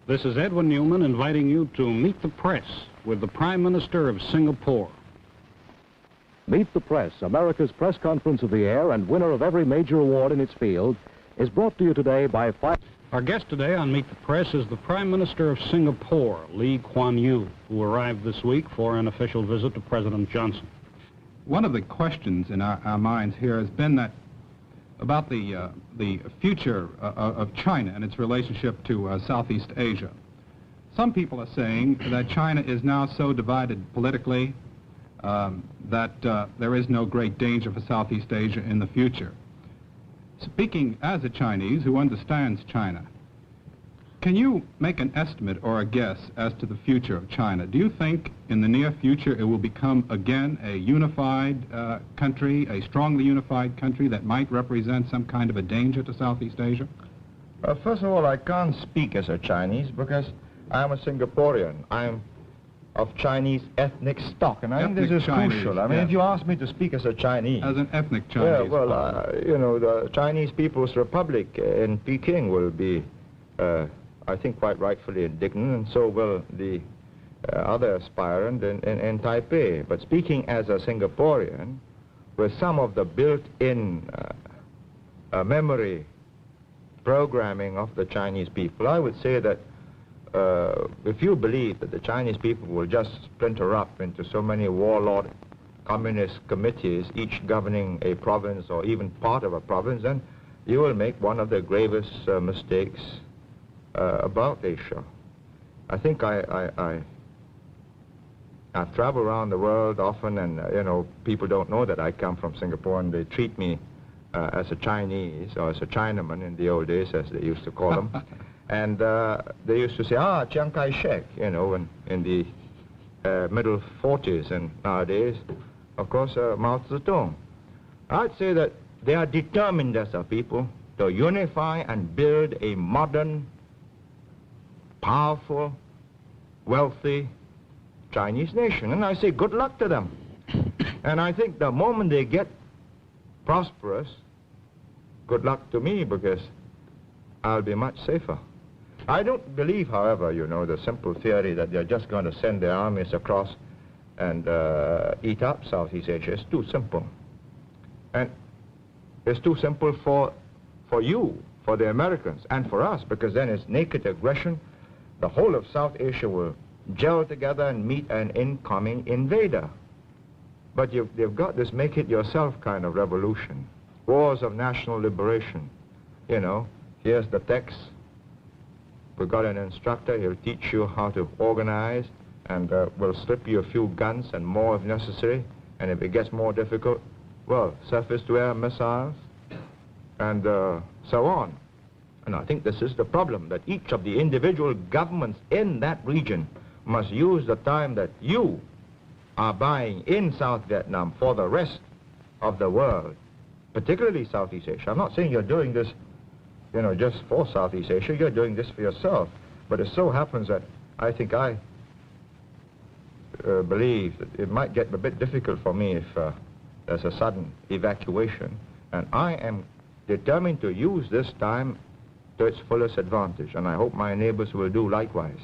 This is Edwin Newman inviting you to Meet the Press with the Prime Minister of Singapore. Meet the Press, America's press conference of the year and winner of every major award in its field, is brought to you today by Our guest today on Meet the Press is the Prime Minister of Singapore, Lee Kuan Yew, who arrived this week for an official visit to President Johnson. One of the questions in our minds here has been that about the future of China and its relationship to Southeast Asia. Some people are saying that China is now so divided politically that there is no great danger for Southeast Asia in the future. Speaking as a Chinese who understands China, can you make an estimate or a guess as to the future of China? Do you think in the near future it will become again a unified country, a strongly unified country that might represent some kind of a danger to Southeast Asia? Well, first of all, I can't speak as a Chinese because I'm a Singaporean. I'm of Chinese ethnic stock, and I think this is crucial. I mean, if you ask me to speak as a Chinese... As an ethnic Chinese. Yeah, well, you know, the Chinese People's Republic in Peking will be, I think, quite rightfully indignant, and so will the other aspirant in Taipei. But speaking as a Singaporean, with some of the built-in memory programming of the Chinese people, I would say that if you believe that the Chinese people will just splinter up into so many warlord communist committees, each governing a province or even part of a province, then you will make one of the gravest mistakes about Asia. I think I've traveled around the world often, and you know, people don't know that I come from Singapore, and they treat me as a Chinese or as a Chinaman in the old days, as they used to call them. And they used to say, Chiang Kai-shek, you know, in the middle 40s, and nowadays, of course, Mao Zedong. I'd say that they are determined as a people to unify and build a modern, powerful, wealthy Chinese nation. And I say good luck to them. And I think the moment they get prosperous, good luck to me, because I'll be much safer. I don't believe, however, you know, the simple theory that they're just going to send their armies across and eat up Southeast Asia. It's too simple. And it's too simple for you, for the Americans, and for us, because then it's naked aggression. The whole of South Asia will gel together and meet an incoming invader. But they've got this make-it-yourself kind of revolution. Wars of national liberation. You know, here's the text. We've got an instructor. He'll teach you how to organize, and we'll slip you a few guns and more if necessary. And if it gets more difficult, well, surface-to-air missiles, and so on. And I think this is the problem, that each of the individual governments in that region must use the time that you are buying in South Vietnam for the rest of the world, particularly Southeast Asia. I'm not saying you're doing this, you know, just for Southeast Asia. You're doing this for yourself. But it so happens that I think I believe that it might get a bit difficult for me if there's a sudden evacuation. And I am determined to use this time to its fullest advantage. And I hope my neighbors will do likewise.